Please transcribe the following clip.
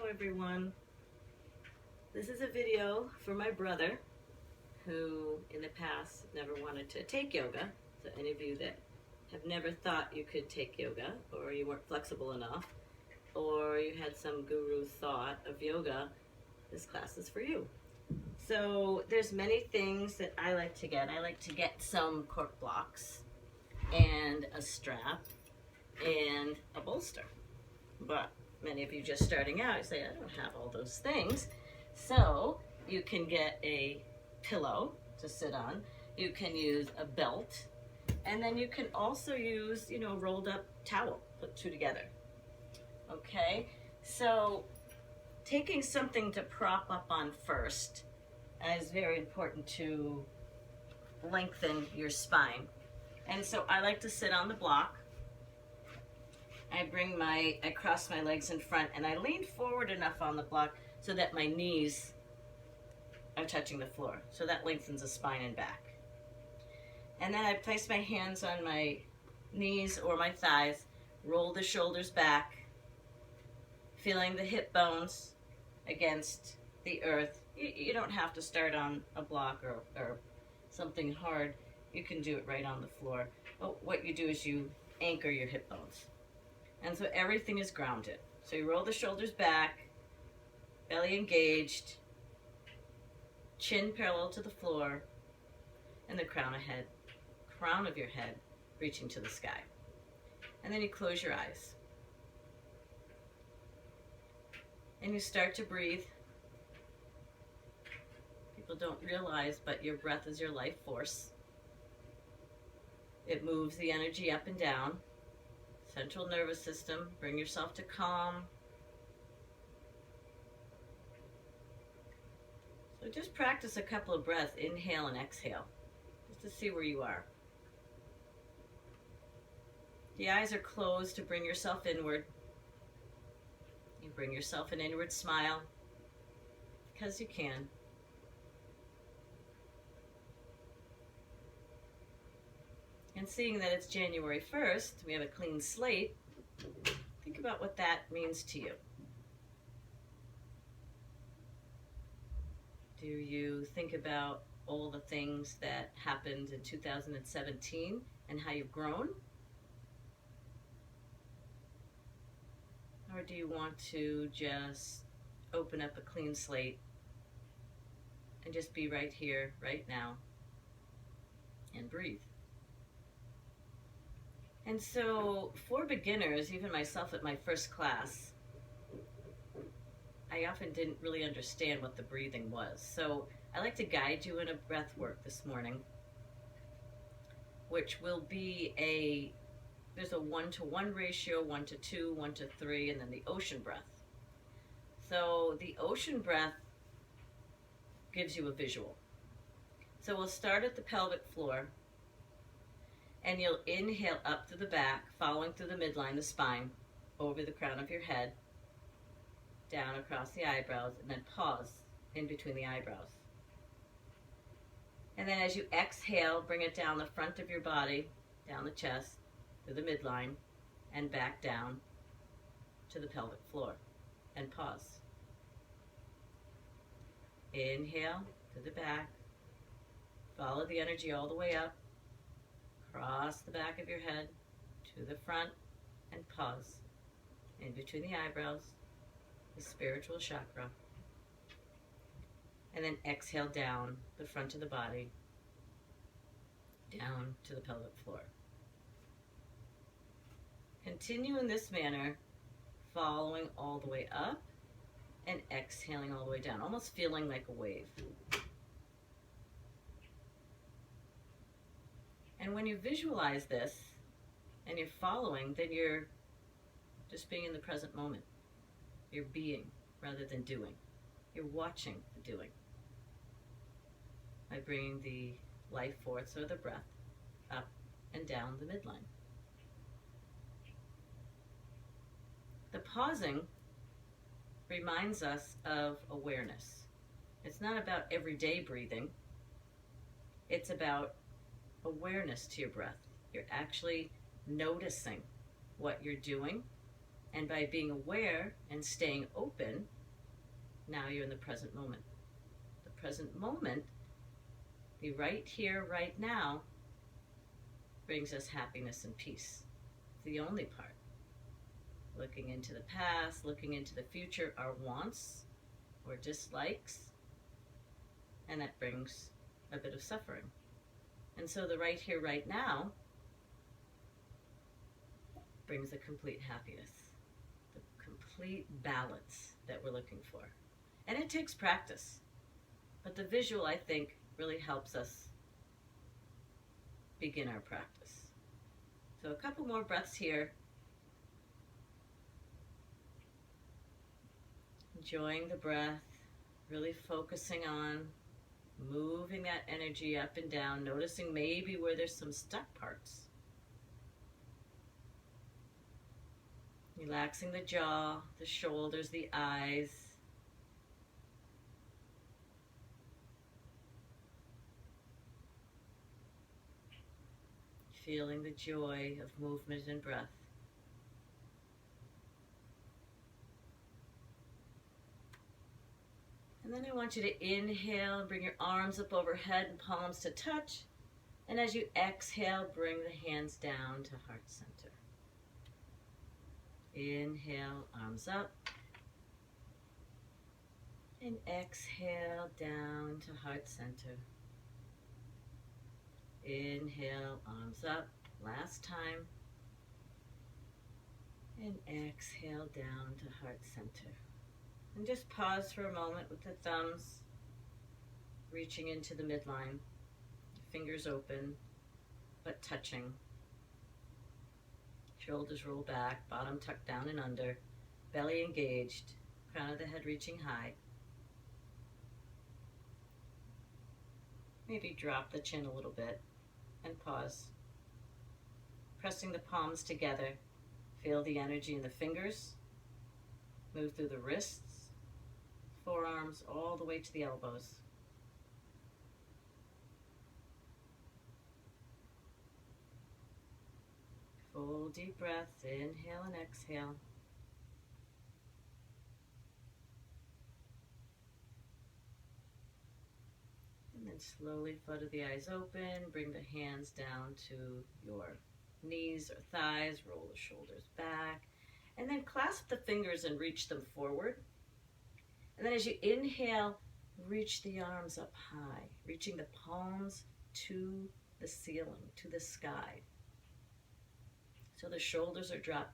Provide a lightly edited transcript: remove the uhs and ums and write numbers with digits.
everyone. This is a video for my brother who in the past never wanted to take yoga. So any of you that have never thought you could take yoga, or you weren't flexible enough, or you had some guru thought of yoga, this class is for you. So there's many things that I like to get. I like to get some cork blocks and a strap and a bolster. But many of you just starting out, you say, I don't have all those things. So you can get a pillow to sit on. You can use a belt. And then you can also use, rolled up towel, put two together. Okay? So taking something to prop up on first is very important to lengthen your spine. And so I like to sit on the block. I cross my legs in front and I lean forward enough on the block so that my knees are touching the floor. So that lengthens the spine and back. And then I place my hands on my knees or my thighs, roll the shoulders back, feeling the hip bones against the earth. You don't have to start on a block or something hard. You can do it right on the floor. But what you do is you anchor your hip bones. And so everything is grounded. So you roll the shoulders back, belly engaged, chin parallel to the floor, and the crown of your head reaching to the sky. And then you close your eyes. And you start to breathe. People don't realize, but your breath is your life force. It moves the energy up and down. Central nervous system, bring yourself to calm. So just practice a couple of breaths, inhale and exhale, just to see where you are. The eyes are closed to bring yourself inward. You bring yourself an inward smile, because you can. And seeing that it's January 1st, we have a clean slate, think about what that means to you. Do you think about all the things that happened in 2017 and how you've grown? Or do you want to just open up a clean slate and just be right here, right now, and breathe? And so for beginners, even myself at my first class, I often didn't really understand what the breathing was. So I like to guide you in a breath work this morning, which will be there's a 1-to-1 ratio, 1-to-2, 1-to-3, and then the ocean breath. So the ocean breath gives you a visual. So we'll start at the pelvic floor. And you'll inhale up to the back, following through the midline, the spine, over the crown of your head, down across the eyebrows, and then pause in between the eyebrows. And then as you exhale, bring it down the front of your body, down the chest, to the midline, and back down to the pelvic floor, and pause. Inhale to the back, follow the energy all the way up, cross the back of your head to the front, and pause in between the eyebrows, the spiritual chakra. And then exhale down the front of the body, down to the pelvic floor. Continue in this manner, following all the way up and exhaling all the way down, almost feeling like a wave. And when you visualize this and you're following, then you're just being in the present moment. You're being rather than doing. You're watching the doing by bringing the life force or the breath up and down the midline. The pausing reminds us of awareness. It's not about everyday breathing. It's about awareness to your breath. You're actually noticing what you're doing, and by being aware and staying open, Now you're in the present moment. The present moment, the right here, right now, brings us happiness and peace. It's the only part. Looking into the past, looking into the future are wants or dislikes, and that brings a bit of suffering. And so the right here, right now brings the complete happiness, the complete balance that we're looking for. And it takes practice. But the visual, I think, really helps us begin our practice. So a couple more breaths here. Enjoying the breath, really focusing on moving that energy up and down, noticing maybe where there's some stuck parts. Relaxing the jaw, the shoulders, the eyes. Feeling the joy of movement and breath. And then I want you to inhale and bring your arms up overhead and palms to touch. And as you exhale, bring the hands down to heart center. Inhale, arms up. And exhale down to heart center. Inhale, arms up. Last time. And exhale down to heart center. And just pause for a moment with the thumbs reaching into the midline. Fingers open, but touching. Shoulders roll back, bottom tucked down and under, belly engaged, crown of the head reaching high. Maybe drop the chin a little bit and pause. Pressing the palms together, feel the energy in the fingers, move through the wrists, forearms, all the way to the elbows. Full deep breaths, inhale and exhale. And then slowly flutter the eyes open, bring the hands down to your knees or thighs, roll the shoulders back, and then clasp the fingers and reach them forward. And then as you inhale, reach the arms up high, reaching the palms to the ceiling, to the sky. So the shoulders are dropped